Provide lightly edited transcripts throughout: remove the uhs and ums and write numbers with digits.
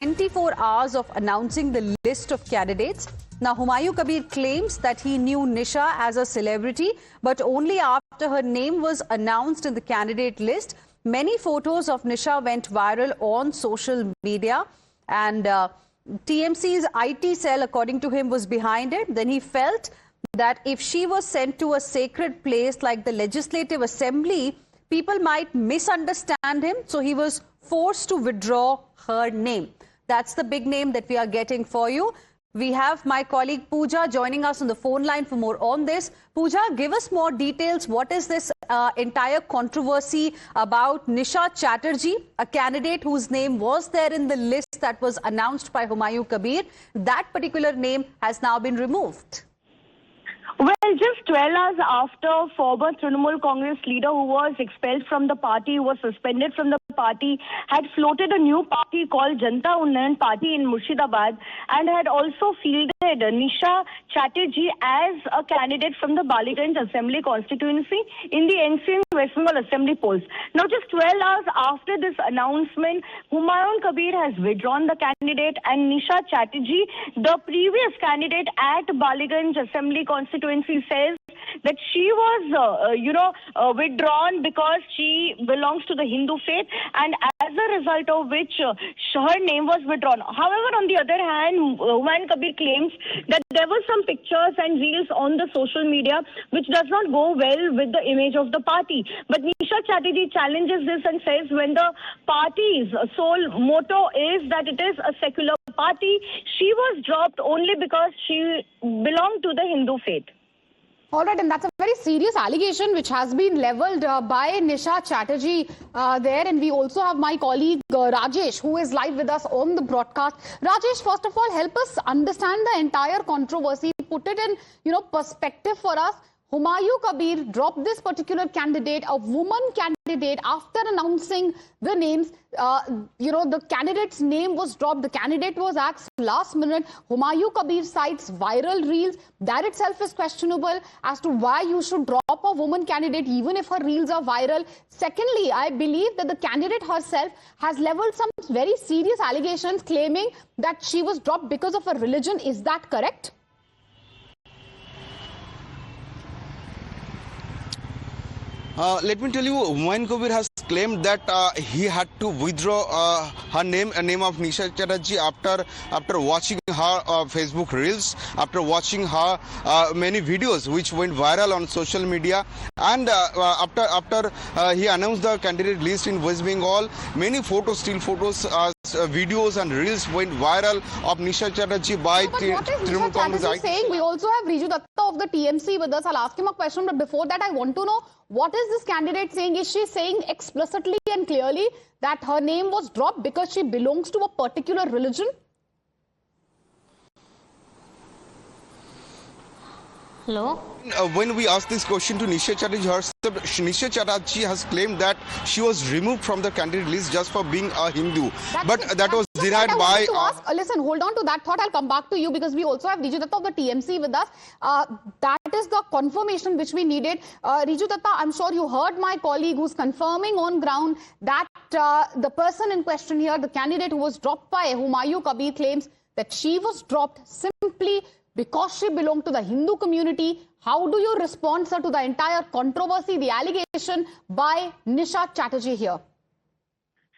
24 hours of announcing the list of candidates. Now, Humayun Kabir claims that he knew Nisha as a celebrity, but only after her name was announced in the candidate list. Many photos of Nisha went viral on social media, and TMC's IT cell, according to him, was behind it. Then he felt that if she was sent to a sacred place like the Legislative Assembly, people might misunderstand him, so he was forced to withdraw her name. That's the big name that we are getting for you. We have my colleague Pooja joining us on the phone line for more on this. Pooja, give us more details. What is this entire controversy about Nisha Chatterjee, a candidate whose name was there in the list that was announced by Humayun Kabir? That particular name has now been removed. Well, just 12 hours after former Trinamool Congress leader who was expelled from the party, who was suspended from the party, had floated a new party called Janata Unnayan Party in Murshidabad and had also fielded Nisha Chatterjee as a candidate from the Baliganj Assembly constituency in the NC West Bengal Assembly polls. Now, just 12 hours after this announcement, Humayun Kabir has withdrawn the candidate, and Nisha Chatterjee, the previous candidate at Baliganj Assembly constituency, says that she was, withdrawn because she belongs to the Hindu faith, and as a result of which her name was withdrawn. However, on the other hand, Humayun Kabir claims that there were some pictures and reels on the social media which does not go well with the image of the party. But Nisha Chatterjee challenges this and says when the party's sole motto is that it is a secular party, she was dropped only because she belonged to the Hindu faith. All right, and that's a very serious allegation which has been leveled by Nisha Chatterjee there. And we also have my colleague Rajesh, who is live with us on the broadcast. Rajesh, first of all, help us understand the entire controversy. Put it in, perspective for us. Humayun Kabir dropped this particular candidate, a woman candidate, after announcing the names. The candidate's name was dropped. The candidate was asked last minute. Humayun Kabir cites viral reels. That itself is questionable as to why you should drop a woman candidate even if her reels are viral. Secondly, I believe that the candidate herself has leveled some very serious allegations claiming that she was dropped because of her religion. Is that correct? Let me tell you, Humayun Kabir has claimed that he had to withdraw her name of Nisha Chatterjee after watching her Facebook reels, after watching her many videos which went viral on social media, and after he announced the candidate list in West Bengal, many still photos, videos and reels went viral of Nisha Chatterjee by Trinamool Congress. What is Nisha Chatterjee saying? We also have Riju Datta of the TMC with us. I'll ask him a question, but before that, I want to know, what is this candidate saying? Is she saying explicitly and clearly that her name was dropped because she belongs to a particular religion? Hello? When we asked this question to Nisha Chatterjee herself, Nisha Chatterjee has claimed that she was removed from the candidate list just for being a Hindu. That was denied by... Listen, hold on to that thought. I'll come back to you because we also have Riju Datta of the TMC with us. That is the confirmation which we needed. Riju Datta, I'm sure you heard my colleague who's confirming on ground that the person in question here, the candidate who was dropped by Humayun Kabir, claims that she was dropped simply because she belonged to the Hindu community. How do you respond, sir, to the entire controversy, the allegation by Nisha Chatterjee here?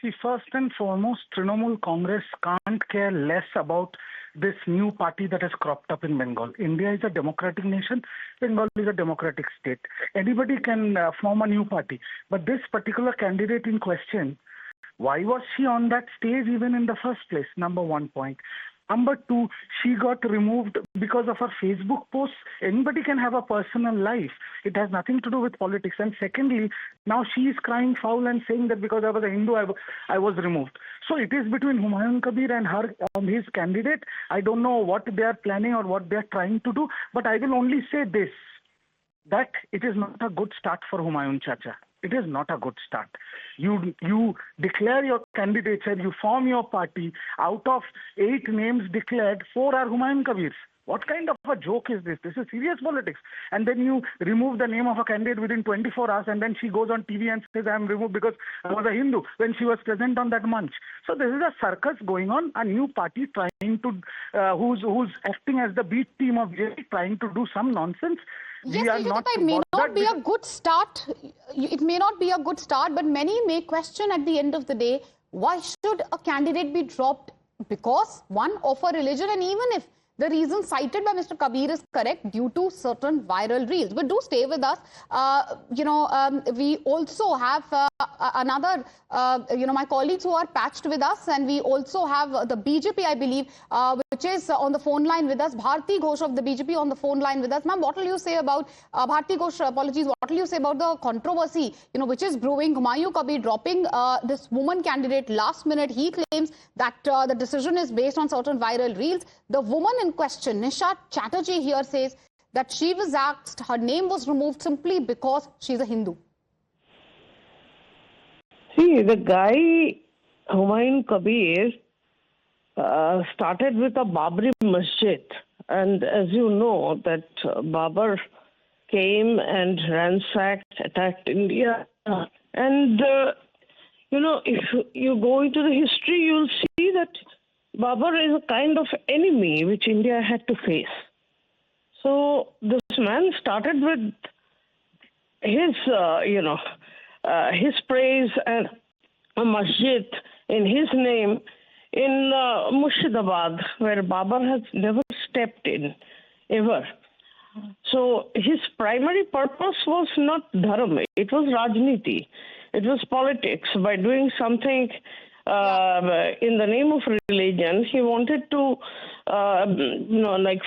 See, first and foremost, Trinamool Congress can't care less about this new party that has cropped up in Bengal. India is a democratic nation. Bengal is a democratic state. Anybody can form a new party. But this particular candidate in question, why was she on that stage even in the first place? Number one point. Number two, she got removed because of her Facebook posts. Anybody can have a personal life. It has nothing to do with politics. And secondly, now she is crying foul and saying that because I was a Hindu, I was removed. So it is between Humayun Kabir and his candidate. I don't know what they are planning or what they are trying to do. But I will only say this, that it is not a good start for Humayun Chacha. It is not a good start. You declare your candidature, you form your party. Out of 8 names declared, 4 are Humayun Kabir's. What kind of a joke is this? This is serious politics. And then you remove the name of a candidate within 24 hours, and then she goes on TV and says, I am removed because I was a Hindu when she was present on that munch. So this is a circus going on, a new party trying to, who's acting as the B team of JP, trying to do some nonsense. Yes, it may not be a good start. It may not be a good start, but many may question at the end of the day, why should a candidate be dropped? Because one, of a religion, and even if the reason cited by Mr. Kabir is correct, due to certain viral reels. But do stay with us. We also have another, my colleagues who are patched with us, and we also have the BJP, I believe, which is on the phone line with us. Bharti Ghosh of the BJP on the phone line with us. Ma'am, what will you say about, Bharti Ghosh, apologies, what will you say about the controversy, which is brewing? Humayun Kabir dropping this woman candidate last minute. He claims that the decision is based on certain viral reels. The woman in question, Nisha Chatterjee, here says that she was asked, her name was removed simply because she's a Hindu. See, the guy, Humayun Kabir, started with a Babri masjid. And as you know, that Babur came and ransacked, attacked India. And, if you go into the history, you'll see that Babur is a kind of enemy which India had to face. So this man started with his, his praise and a masjid in his name in Murshidabad, where Babur has never stepped in, ever. So his primary purpose was not dharma, it was rajniti, it was politics. By doing something in the name of religion, he wanted to,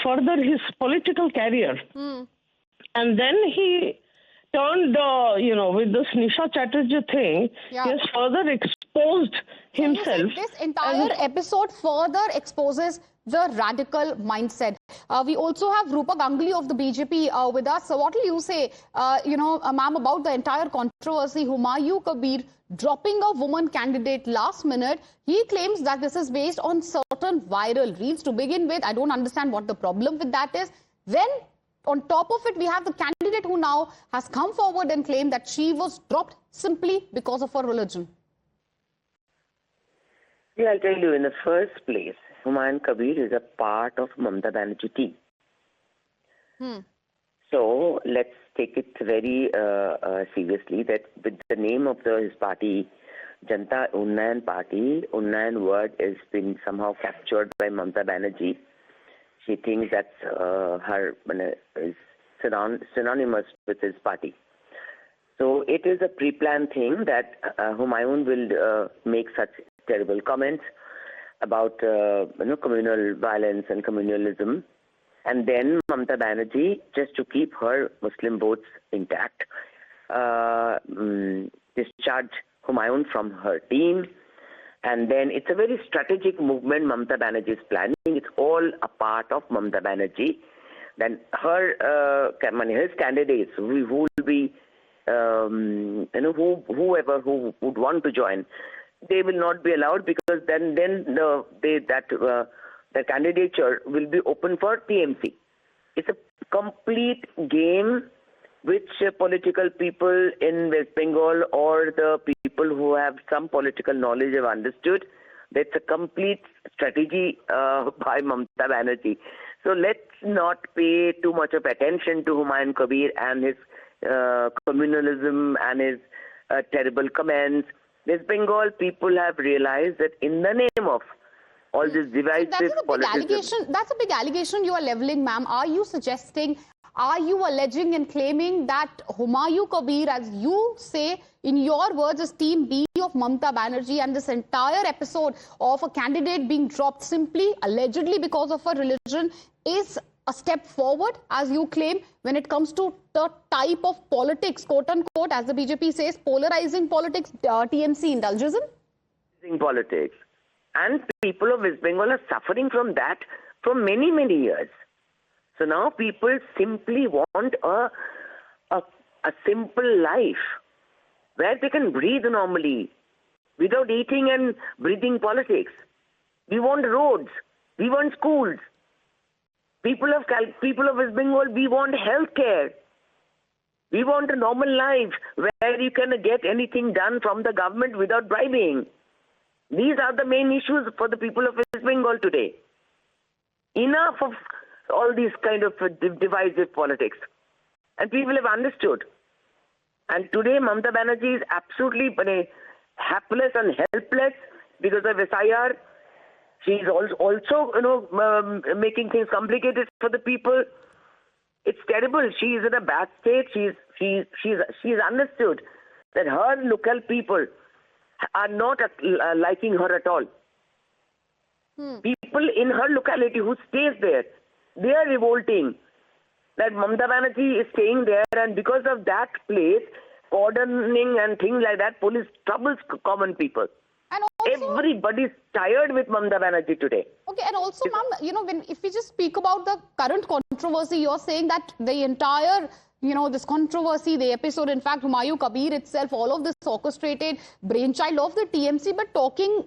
further his political career. And then he turned, with this Nisha Chatterjee thing, he has further exposed himself. This entire episode further exposes the radical mindset. We also have Rupa Ganguly of the BJP with us. So what will you say, ma'am, about the entire controversy? Humayun Kabir dropping a woman candidate last minute. He claims that this is based on certain viral reels. To begin with, I don't understand what the problem with that is. Then, on top of it, we have the candidate who now has come forward and claimed that she was dropped simply because of her religion. Yeah, I'll tell you, in the first place, Humayun Kabir is a part of Mamata Banerjee team. So let's take it very seriously that with the name of his party, Janta Unnayan Party, Unnayan word has been somehow captured by Mamata Banerjee. She thinks that's her is synonymous with his party. So it is a pre-planned thing that Humayun will make such terrible comments about communal violence and communalism, and then Mamata Banerjee, just to keep her Muslim votes intact, discharge Humayun from her team. And then it's a very strategic movement Mamata Banerjee is planning. It's all a part of Mamata Banerjee. Then his candidates who will be, whoever who would want to join, they will not be allowed, because then the candidature will be open for TMC. It's a complete game which political people in West Bengal or the people who have some political knowledge have understood. That's a complete strategy by Mamata Banerjee. So let's not pay too much of attention to Humayun Kabir and his communalism and his terrible comments. West Bengal people have realized that in the name of all this divisive politics. That's a big allegation you are leveling, ma'am. Are you alleging and claiming that Humayun Kabir, as you say in your words, is team B of Mamata Banerjee, and this entire episode of a candidate being dropped simply, allegedly because of her religion, is a step forward, as you claim, when it comes to the type of politics, quote unquote, as the BJP says, polarizing politics, TMC indulges in? Politics. And people of West Bengal are suffering from that for many, many years. So now people simply want a simple life where they can breathe normally without eating and breathing politics. We want roads. We want schools. People of West Bengal, we want health care. We want a normal life where you can get anything done from the government without bribing. These are the main issues for the people of West Bengal today. Enough of all these kind of divisive politics. And people have understood. And today Mamata Banerjee is absolutely hapless and helpless because of SIR. She is also, making things complicated for the people. It's terrible. She is in a bad state. She's understood that her local people are not liking her at all. People in her locality who stays there, they are revolting that Mamata Banerjee is staying there, and because of that place, cordoning and things like that, police troubles common people. And also, everybody's tired with Mamata Banerjee today. Okay, and also, ma'am, if we just speak about the current controversy, you're saying that the entire, this controversy, the episode, in fact, Humayun Kabir itself, all of this orchestrated brainchild of the TMC, but talking,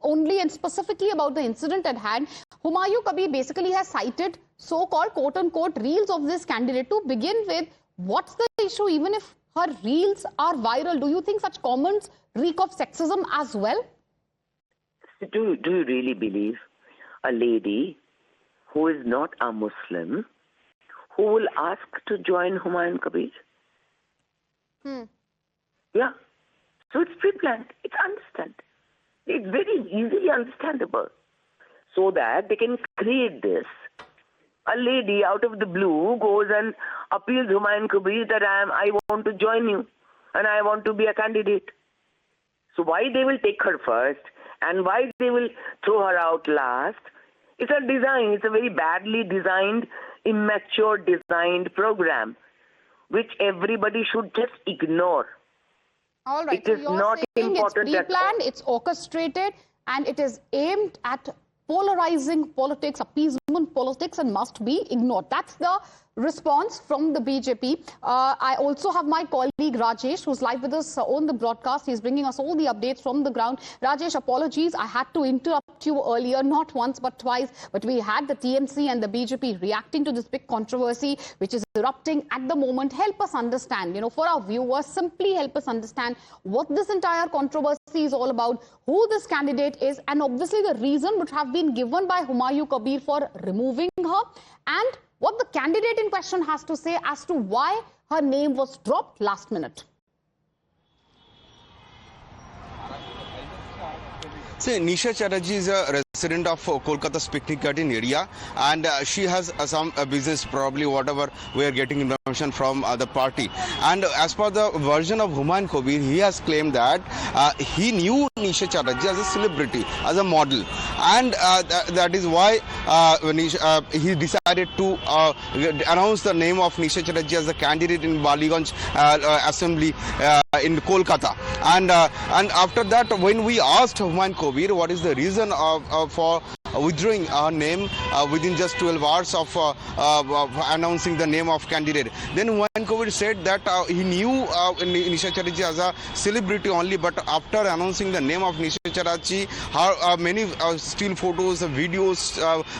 only and specifically about the incident at hand, Humayun Kabir basically has cited so-called quote-unquote reels of this candidate. To begin with, what's the issue? Even if her reels are viral, do you think such comments reek of sexism as well? Do you really believe a lady who is not a Muslim who will ask to join Humayun Kabir? Yeah. So it's pre-planned. It's understand. It's very easily understandable. So that they can create this. A lady out of the blue goes and appeals Humayun Kabir that I want to join you and I want to be a candidate. So why they will take her first and why they will throw her out last? It's a design. It's a very badly designed, immature designed program, which everybody should just ignore. All right. It is not important. It's pre-planned, it's orchestrated, and it is aimed at polarizing politics, appeasement politics, and must be ignored. That's the response from the BJP. I also have my colleague Rajesh, who's live with us on the broadcast. He's bringing us all the updates from the ground. Rajesh, apologies. I had to interrupt you earlier, not once but twice. But we had the TMC and the BJP reacting to this big controversy, which is erupting at the moment. Help us understand, for our viewers, simply help us understand what this entire controversy is all about, who this candidate is, and obviously the reason which have been given by Humayun Kabir for removing her, and what the candidate in question has to say as to why her name was dropped last minute. See, Nisha Chatterjee is a resident of Kolkata's picnic garden area, and she has some business, probably whatever we are getting information from the party. And as per the version of Humayun Kabir, he has claimed that he knew Nisha Chatterjee as a celebrity, as a model, and that is why he decided to announce the name of Nisha Chatterjee as a candidate in Baliganj Assembly in Kolkata. And after that, when we asked Humayun Kabir what is the reason for withdrawing her name within just 12 hours of announcing the name of candidate, then Humayun Kabir said that he knew Nisha Chatterjee as a celebrity only, but after announcing the name of Nisha Chatterjee, her many still photos, videos,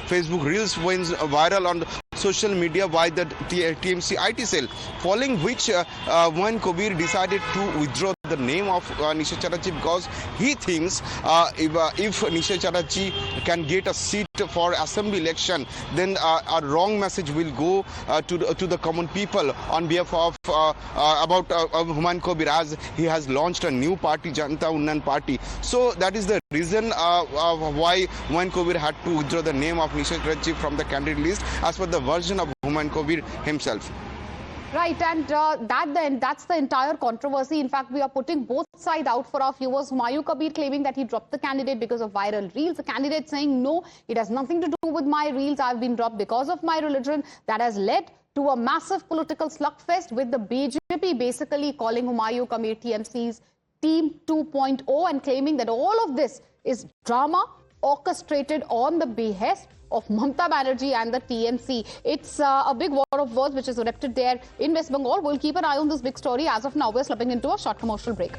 Facebook reels went viral on social media by the TMC IT cell, following which Humayun Kabir decided to withdraw the name of Nisha Chatterjee because he thinks if Nisha Chatterjee can get a seat for assembly election, then a wrong message will go to the common people on behalf of about Humayun Kabir, as he has launched a new party, Janata Unnayan Party. So that is the reason why Humayun Kabir had to withdraw the name of Nisha Chatterjee from the candidate list, as per the version of Humayun Kabir himself. Right, and that's the entire controversy. In fact, we are putting both sides out for our viewers. Humayun Kabir claiming that he dropped the candidate because of viral reels. The candidate saying, no, it has nothing to do with my reels. I've been dropped because of my religion. That has led to a massive political slugfest, with the BJP basically calling Humayun Kabir TMC's Team 2.0 and claiming that all of this is drama orchestrated on the behest of Mamata Banerjee and the TMC. It's a big war of words which is erupted there in West Bengal. We'll keep an eye on this big story. As of now, we're slipping into a short commercial break.